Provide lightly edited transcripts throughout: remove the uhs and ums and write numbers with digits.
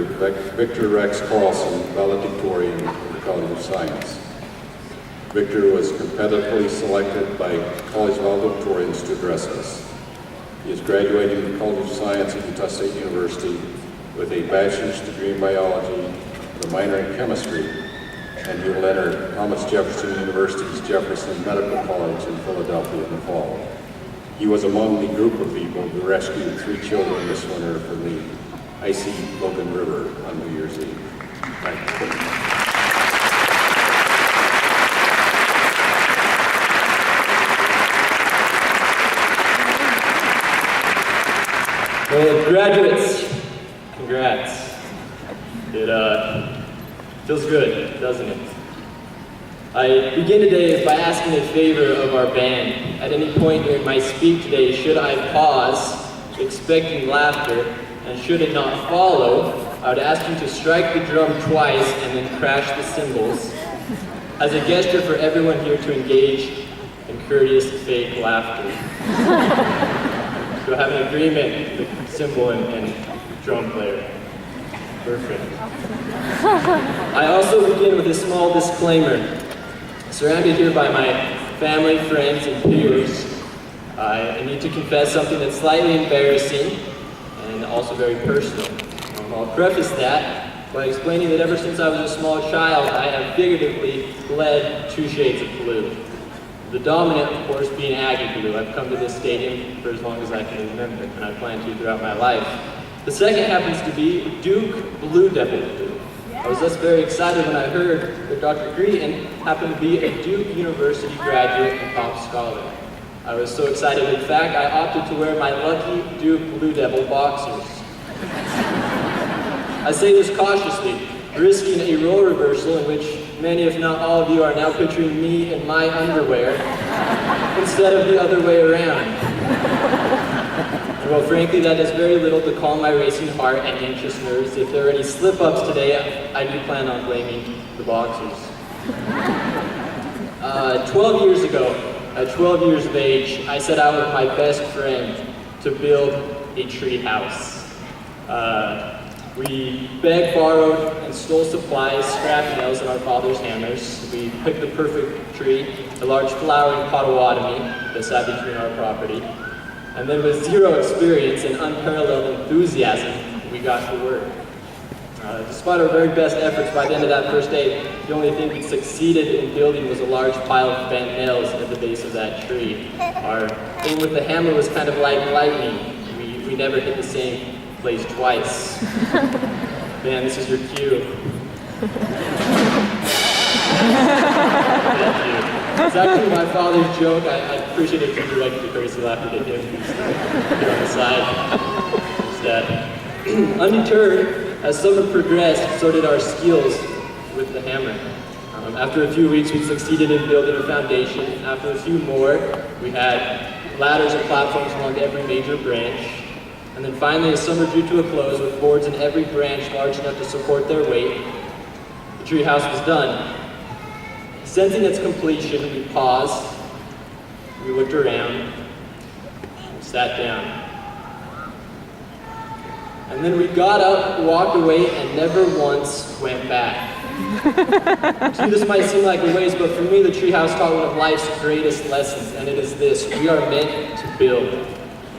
Victor Rex Carlson, Valedictorian of the College of Science. Victor was competitively selected by college valedictorians to address us. He is graduating from the College of Science at Utah State University with a bachelor's degree in biology and a minor in chemistry, and he will enter Thomas Jefferson University's Jefferson Medical College in Philadelphia in the fall. He was among the group of people who rescued 3 children this winter from the icy Logan River on New Year's Eve. Thank you. Well, graduates, congrats. It feels good, doesn't it? I begin today by asking a favor of our band. At any point during my speech today, should I pause, expecting laughter, and should it not follow, I would ask you to strike the drum twice and then crash the cymbals as a gesture for everyone here to engage in courteous fake laughter. So have an agreement with the cymbal and drum player. Perfect. I also begin with a small disclaimer. Surrounded here by my family, friends, and peers, I need to confess something that's slightly embarrassing and also very personal. I'll preface that by explaining that ever since I was a small child, I have figuratively bled 2 shades of blue. The dominant, of course, being Aggie blue. I've come to this stadium for as long as I can remember, and I plan to throughout my life. The second happens to be Duke Blue Devil blue. I was thus very excited when I heard that Dr. Greeton happened to be a Duke University graduate and top scholar. I was so excited, in fact, I opted to wear my lucky Duke Blue Devil boxers. I say this cautiously, risking a role reversal in which many, if not all of you, are now picturing me in my underwear instead of the other way around. Well, frankly, that does very little to calm my racing heart and anxious nerves. If there are any slip-ups today, I do plan on blaming the boxers. 12 years ago, at 12 years of age, I set out with my best friend to build a tree house. We begged, borrowed, and stole supplies, scrap nails, and our father's hammers. We picked the perfect tree, a large flowering Potawatomi that sat between our property. And then with zero experience and unparalleled enthusiasm, we got to work. Despite our very best efforts, by the end of that first day, the only thing we succeeded in building was a large pile of bent nails at the base of that tree. Our aim with the hammer was kind of like lightning. We never hit the same place twice. Man, this is your cue. Thank you. It's actually my father's joke. I appreciate it if you directed the courtesy laughter to him. Here on the side instead. Undeterred, as summer progressed, so did our skills with the hammer. After a few weeks, we succeeded in building a foundation. After a few more, we had ladders and platforms along every major branch. And then finally, as summer drew to a close with boards in every branch large enough to support their weight, the treehouse was done. Sensing its completion, we paused, we looked around, we sat down. And then we got up, walked away, and never once went back. To you, this might seem like a waste, but for me, the treehouse taught one of life's greatest lessons, and it is this: we are meant to build.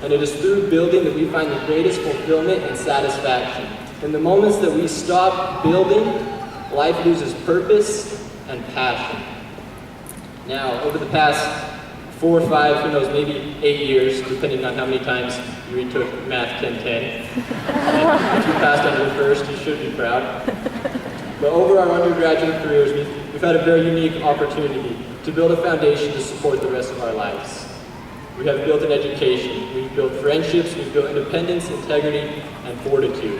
And it is through building that we find the greatest fulfillment and satisfaction. In the moments that we stop building, life loses purpose and passion. Now, over the past 4 or 5, who knows, maybe 8 years, depending on how many times you retook Math 1010. And if you passed on your first, you should be proud. But over our undergraduate careers, we've had a very unique opportunity to build a foundation to support the rest of our lives. We have built an education, we've built friendships, we've built independence, integrity, and fortitude.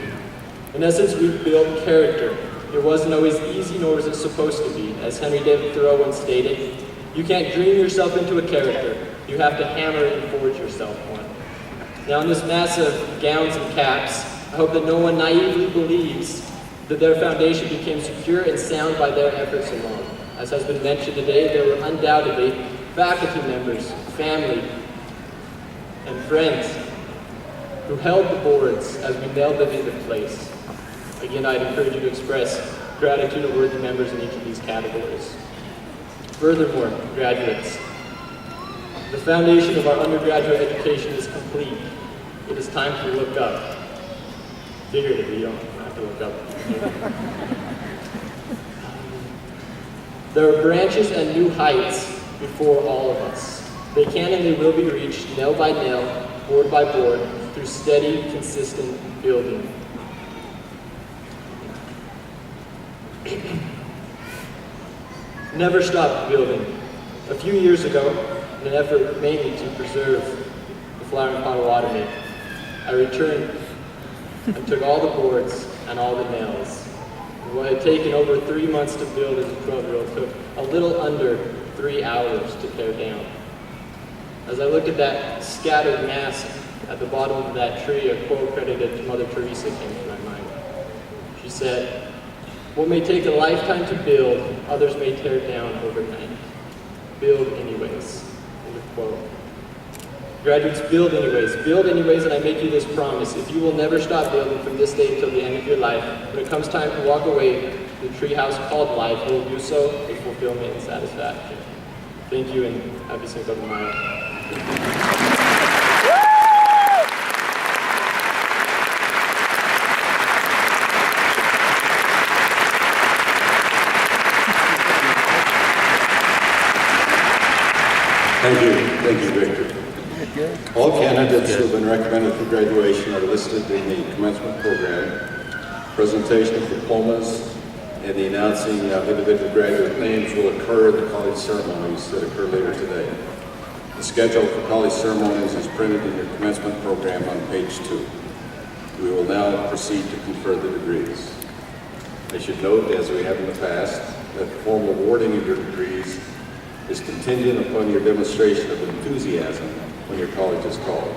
In essence, we've built character. It wasn't always easy, nor was it supposed to be. As Henry David Thoreau once stated, you can't dream yourself into a character. You have to hammer and forge yourself one. Now in this mass of gowns and caps, I hope that no one naively believes that their foundation became secure and sound by their efforts alone. As has been mentioned today, there were undoubtedly faculty members, family, and friends who held the boards as we nailed them into place. Again, I'd encourage you to express gratitude to worthy members in each of these categories. Furthermore, graduates, the foundation of our undergraduate education is complete. It is time to look up. Figuratively, you don't have to look up. There are branches and new heights before all of us. They can and they will be reached nail by nail, board by board, through steady, consistent building. Never stop building. A few years ago, in an effort mainly to preserve the flowering Potawatomi, I returned and took all the boards and all the nails. And what had taken over 3 months to build as a 12-year-old took a little under 3 hours to tear down. As I looked at that scattered mass at the bottom of that tree, a quote credited to Mother Teresa came to my mind. She said, "What may take a lifetime to build, others may tear down overnight. Build anyways." End of quote. Graduates, build anyways, and I make you this promise. If you will never stop building from this day until the end of your life, when it comes time to walk away to the treehouse called life, you will do so with fulfillment and satisfaction. Thank you, and happy Cinco de Mayo. Thank you, Victor. All candidates who have been recommended for graduation are listed in the commencement program. Presentation of diplomas and the announcing of individual graduate names will occur at the college ceremonies that occur later today. The schedule for college ceremonies is printed in your commencement program on page 2. We will now proceed to confer the degrees. I should note, as we have in the past, that the formal awarding of your degrees is contingent upon your demonstration of enthusiasm when your college is called.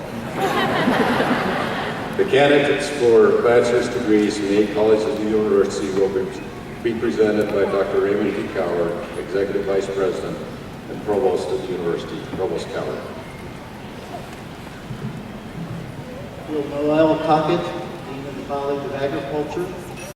The candidates for bachelor's degrees from the 8 colleges of the university will be presented by Dr. Raymond T. Cowher, Executive Vice President and Provost of the University, Provost Cowher. Will Noel Cockett, Dean of the College of Agriculture.